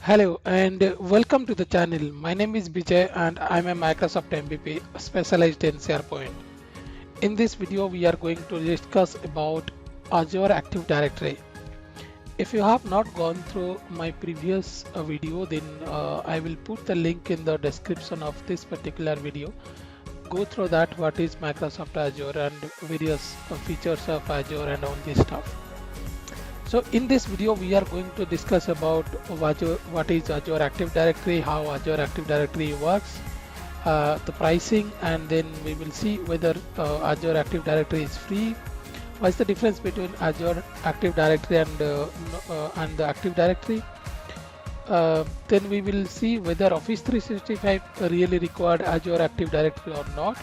Hello and welcome to the channel. My name is Vijay and I'm a Microsoft MVP specialized in SharePoint. In this video, we are going to discuss about Azure Active Directory. If you have not gone through my previous video, then I will put the link in the description of this particular video. Go through that, what is Microsoft Azure and various features of Azure and all this stuff. So in this video, we are going to discuss about what is Azure Active Directory, how Azure Active Directory works, the pricing, and then we will see whether Azure Active Directory is free. What's the difference between Azure Active Directory and the Active Directory? Then we will see whether Office 365 really required Azure Active Directory or not.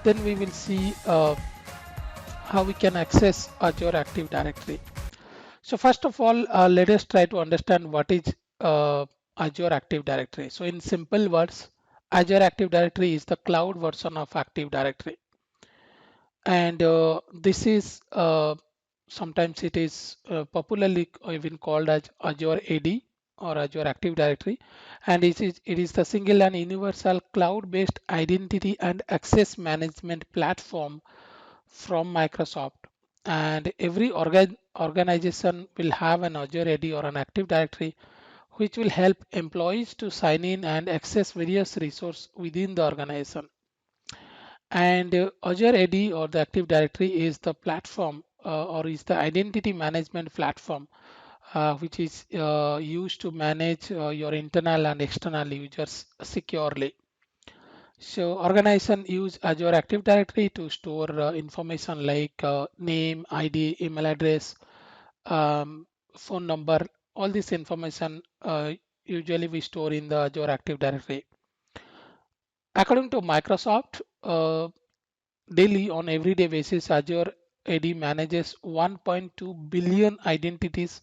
Then we will see how we can access Azure Active Directory. So first of all, let us try to understand what is Azure Active Directory. So in simple words, Azure Active Directory is the cloud version of Active Directory. And this is sometimes it is popularly even called as Azure AD or Azure Active Directory. And it is the single and universal cloud-based identity and access management platform from Microsoft, and every organization will have an Azure AD or an Active Directory which will help employees to sign in and access various resources within the organization. And Azure AD or the Active Directory is the platform or is the identity management platform which is used to manage your internal and external users securely. So organization use Azure Active Directory to store information like name, ID, email address, phone number. All this information usually we store in the Azure Active Directory. According to Microsoft, daily on everyday basis, Azure AD manages 1.2 billion identities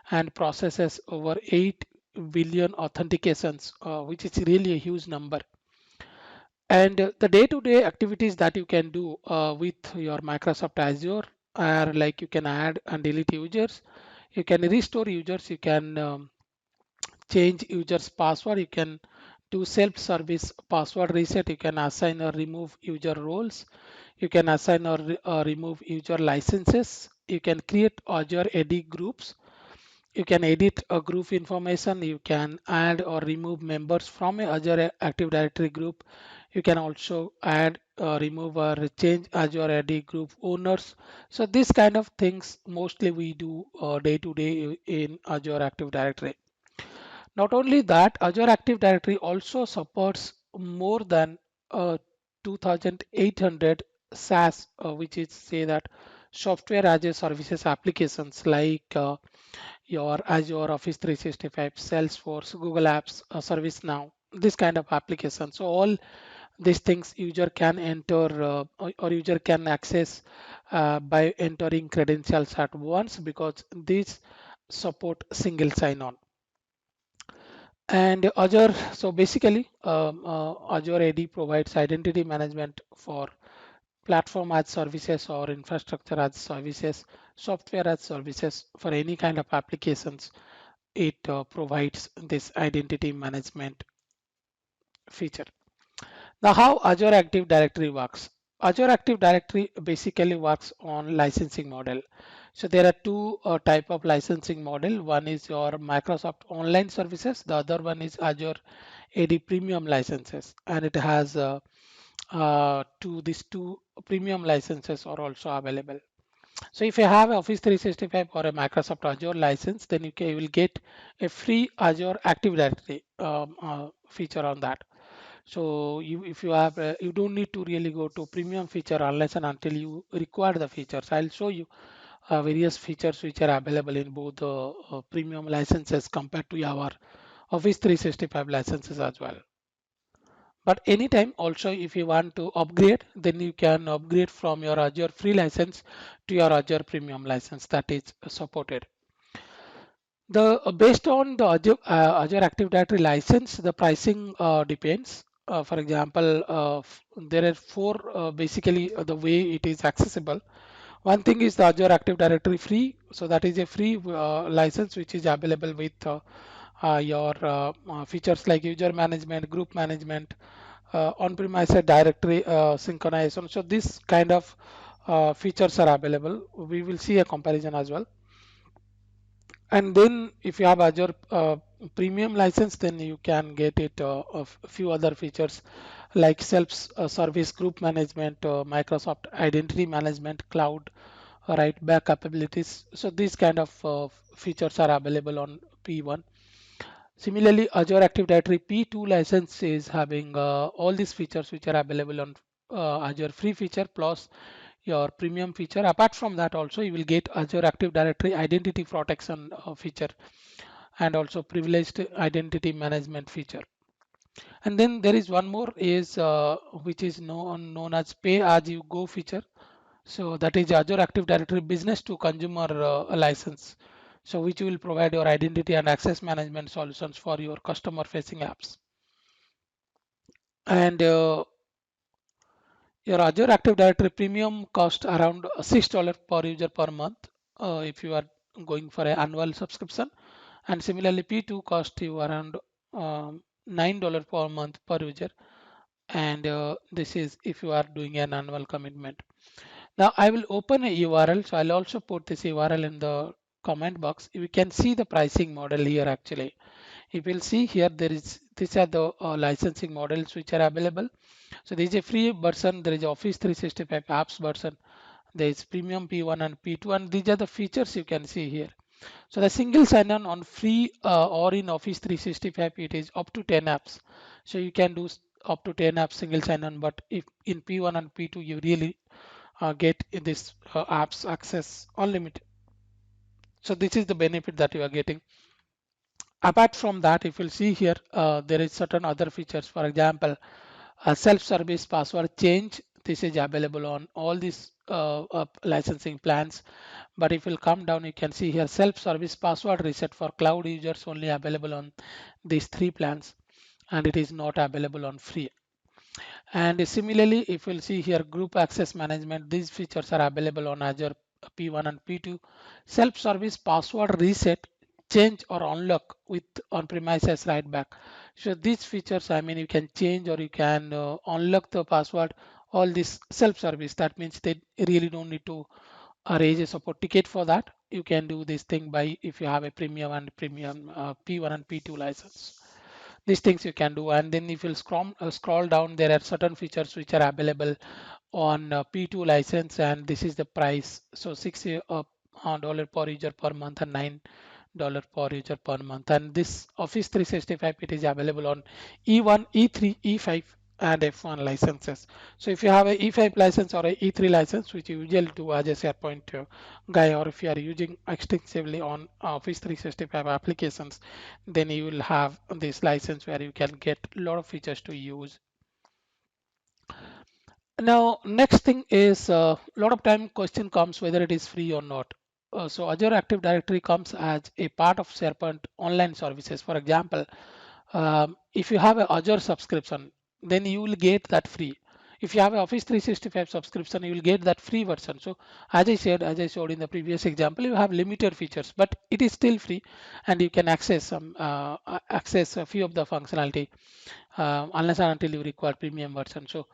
and processes over 8 billion authentications, which is really a huge number. And the day-to-day activities that you can do with your Microsoft Azure are like you can add and delete users, you can restore users, you can change users password, you can do self-service password reset, you can assign or remove user roles, you can assign or remove user licenses, you can create Azure AD groups, you can edit a group information, you can add or remove members from a Azure Active Directory group, you can also add remove or change Azure AD group owners. So these kind of things mostly we do day to day in Azure Active Directory. Not only that, Azure Active Directory also supports more than 2800 SaaS, which is say that software as a services applications like your Azure Office 365, Salesforce, Google Apps, ServiceNow, this kind of applications. So all these things user can enter or user can access by entering credentials at once because these support single sign-on. And Azure, so basically Azure AD provides identity management for platform as services or infrastructure as services, software as services for any kind of applications. It provides this identity management feature. Now, how Azure Active Directory works? Azure Active Directory basically works on licensing model. So there are two type of licensing model. One is your Microsoft Online Services. The other one is Azure AD Premium licenses, and it has these two premium licenses are also available. So if you have Office 365 or a Microsoft Azure license, then you will get a free Azure Active Directory feature on that. So if you have, you don't need to really go to premium feature unless and until you require the features. I'll show you various features which are available in both the premium licenses compared to our Office 365 licenses as well. But anytime also if you want to upgrade, then you can upgrade from your Azure free license to your Azure premium license that is supported. The based on the Azure Active Directory license, the pricing depends. For example, there are four basically the way it is accessible. One thing is the Azure Active Directory free, so that is a free license which is available with your features like user management, group management, on-premise directory synchronization. So this kind of features are available. We will see a comparison as well. And then if you have Azure premium license, then you can get it a few other features like self-service group management, Microsoft identity management, cloud, right, back capabilities. So these kind of features are available on P1. Similarly, Azure Active Directory P2 license is having all these features which are available on Azure free feature plus your premium feature. Apart from that, also you will get Azure Active Directory identity protection feature and also privileged identity management feature. And then there is one more is which is known as pay as you go feature. So that is Azure Active Directory business to consumer license. So which will provide your identity and access management solutions for your customer facing apps. And your Azure Active Directory premium cost around $6 per user per month if you are going for an annual subscription. And similarly, P2 cost you around $9 per month per user. And this is if you are doing an annual commitment. Now I will open a URL. So I'll also put this URL in the comment box. You can see the pricing model here actually. You will see here these are the licensing models which are available. So there is a free version, there is Office 365 apps version, there is premium P1 and P2, and these are the features you can see here. So the single sign-on on free or in Office 365, it is up to 10 apps. So you can do up to 10 apps single sign-on, but if in P1 and P2 you really get in this apps access unlimited. So this is the benefit that you are getting. Apart from that, if you'll see here, there is certain other features. For example, self-service password change. This is available on all these licensing plans. But if you'll come down, you can see here self-service password reset for cloud users only available on these three plans, and it is not available on free. And similarly, if you'll see here group access management, these features are available on Azure P1 and P2. Self-service password reset, change or unlock with on-premises write back. So these features, I mean, you can change or you can unlock the password, all this self-service. That means they really don't need to raise a support ticket for that. You can do this thing by if you have a premium and premium P1 and P2 license. These things you can do. And then if you scroll down, there are certain features which are available on P2 license, and this is the price. So $6 per user per month and $9 per user per month. And this Office 365, it is available on E1, E3, E5 and F1 licenses. So if you have a E5 license or a E3 license, which you usually do as a SharePoint guy, or if you are using extensively on Office 365 applications, then you will have this license where you can get a lot of features to use. Now, next thing is a lot of time question comes whether it is free or not. So Azure Active Directory comes as a part of SharePoint online services. For example, if you have an Azure subscription, then you will get that free. If you have an Office 365 subscription, you will get that free version. So as I said, as I showed in the previous example, you have limited features, but it is still free, and you can access access a few of the functionality unless and until you require premium version. So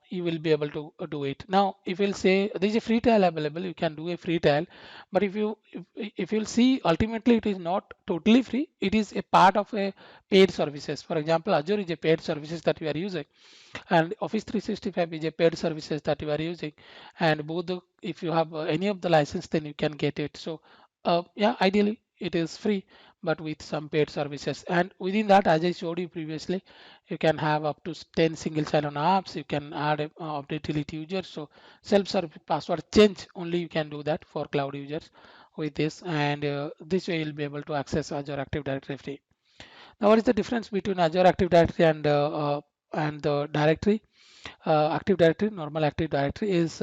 you will be able to do it. Now if you'll say there is a free trial available, you can do a free trial, but if you'll see, ultimately it is not totally free, it is a part of a paid services. For example, Azure is a paid services that we are using, and Office 365 is a paid services that you are using, and if you have any of the license, then you can get it. So yeah, ideally it is free, but with some paid services. And within that, as I showed you previously, you can have up to 10 single sign-on apps. You can add update delete users. So self-service password change only you can do that for cloud users with this, and this way you'll be able to access Azure Active Directory free. Now, what is the difference between Azure Active Directory and the directory? Active Directory, normal Active Directory is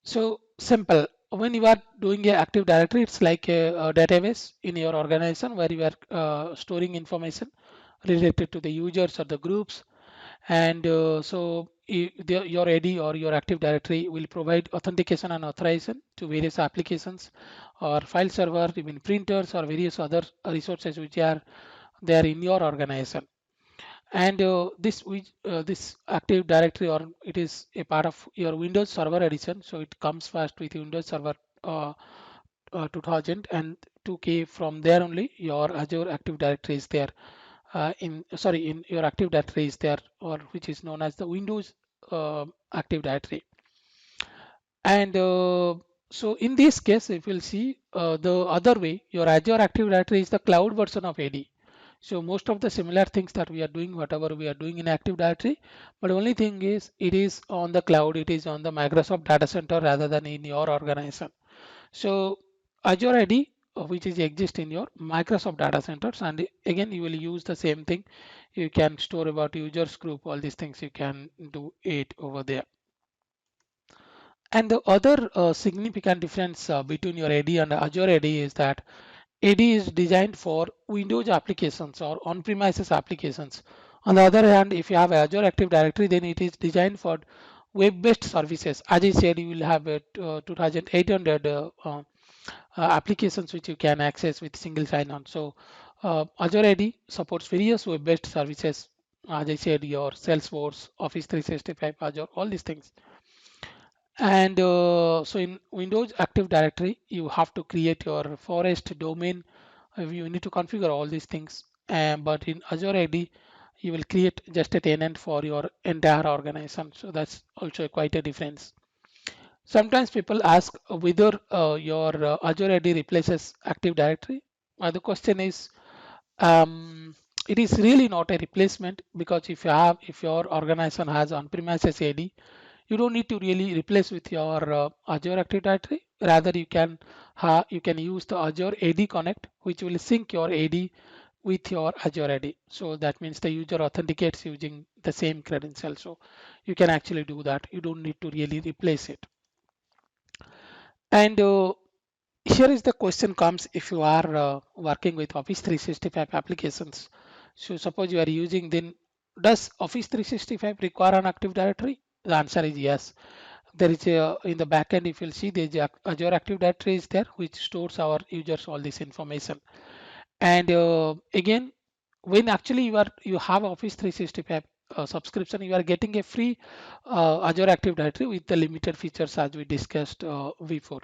so simple. When you are doing a Active Directory, it's like a database in your organization where you are storing information related to the users or the groups. And your AD or your Active Directory will provide authentication and authorization to various applications or file server, even printers or various other resources which are there in your organization. And this Active Directory, or it is a part of your Windows Server Edition, so it comes first with Windows Server uh, 2000 and 2K. From there only your Azure Active Directory is there, in your Active Directory is there, or which is known as the Windows Active Directory. And so in this case, if you'll see the other way, your Azure Active Directory is the cloud version of AD. So most of the similar things that we are doing, whatever we are doing in Active Directory, but only thing is it is on the cloud, it is on the Microsoft data center rather than in your organization. So Azure AD, which is exist in your Microsoft data centers, and again you will use the same thing. You can store about users group, all these things you can do it over there. And the other significant difference between your AD and Azure AD is that AD is designed for Windows applications or on-premises applications. On the other hand, if you have Azure Active Directory, then it is designed for web-based services. As I said, you will have 2,800 applications which you can access with single sign-on. So Azure AD supports various web-based services. As I said, your Salesforce, Office 365, Azure, all these things. And so in Windows Active Directory, you have to create your forest domain. You need to configure all these things. But in Azure AD, you will create just a tenant for your entire organization. So that's also quite a difference. Sometimes people ask whether your Azure AD replaces Active Directory. The question is, um, it is really not a replacement, because if your organization has on-premises AD, you don't need to really replace with your Azure Active Directory. Rather, you can use the Azure AD Connect, which will sync your AD with your Azure AD. So that means the user authenticates using the same credential. So you can actually do that. You don't need to really replace it. And here is the question comes if you are working with Office 365 applications. So suppose you are using, then does Office 365 require an Active Directory? The answer is yes. There is a, in the backend, if you'll see, the Azure Active Directory is there, which stores our users all this information. And again, when actually you have Office 365 subscription, you are getting a free Azure Active Directory with the limited features as we discussed before.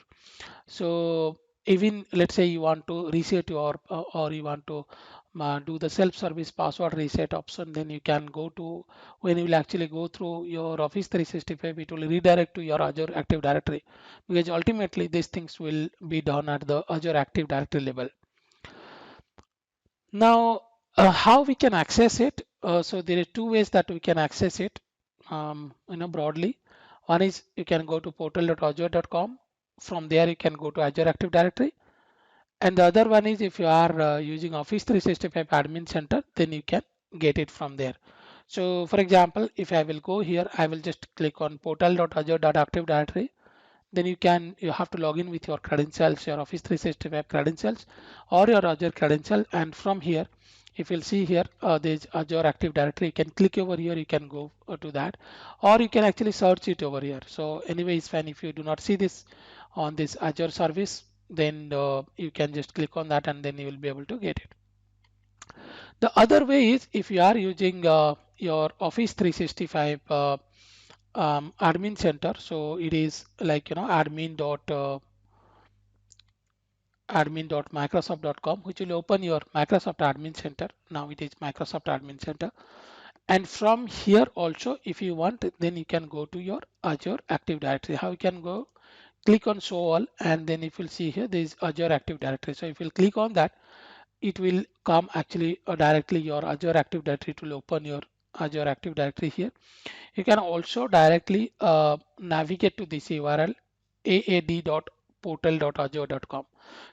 So even let's say you want to reset your or you want to do the self-service password reset option, then you can go to, when you will actually go through your Office 365, it will redirect to your Azure Active Directory, because ultimately these things will be done at the Azure Active Directory level. Now, how we can access it? So there are two ways that we can access it, broadly. One is you can go to portal.azure.com. From there, you can go to Azure Active Directory. And the other one is if you are using Office 365 Admin Center, then you can get it from there. So for example, if I will go here, I will just click on portal.azure.active directory. Then you have to log in with your credentials, your Office 365 credentials or your Azure credential. And from here, if you'll see here, there's Azure Active Directory. You can click over here, you can go to that, or you can actually search it over here. So anyway, it's fine. If you do not see this on this Azure service, then you can just click on that and then you will be able to get it. The other way is if you are using your Office 365 admin center. So it is like, admin.microsoft.com, which will open your Microsoft admin center. Now it is Microsoft admin center. And from here also, if you want, then you can go to your Azure Active Directory. How you can go? Click on show all, and then if you'll see here, there is Azure Active Directory. So if you'll click on that, it will come actually directly your Azure Active Directory. It will open your Azure Active Directory here. You can also directly navigate to this URL, aad.portal.azure.com.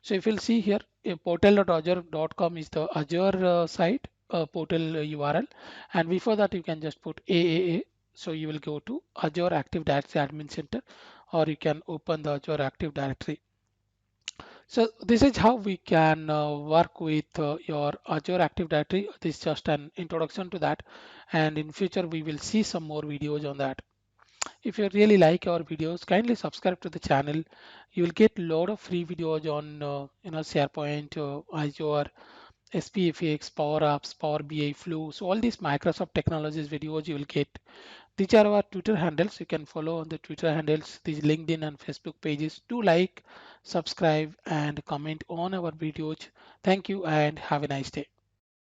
So if you'll see here, portal.azure.com is the Azure site portal URL, and before that you can just put AAA. So you will go to Azure Active Directory Admin Center, or you can open the Azure Active Directory. So this is how we can work with your Azure Active Directory. This is just an introduction to that, and in future we will see some more videos on that. If you really like our videos, kindly subscribe to the channel. You will get a lot of free videos on SharePoint, Azure, SPFX, Power Apps, Power BI, Flow. So all these Microsoft technologies videos you will get. These are our Twitter handles. You can follow on the Twitter handles, these LinkedIn and Facebook pages. Do like, subscribe, and comment on our videos. Thank you and have a nice day.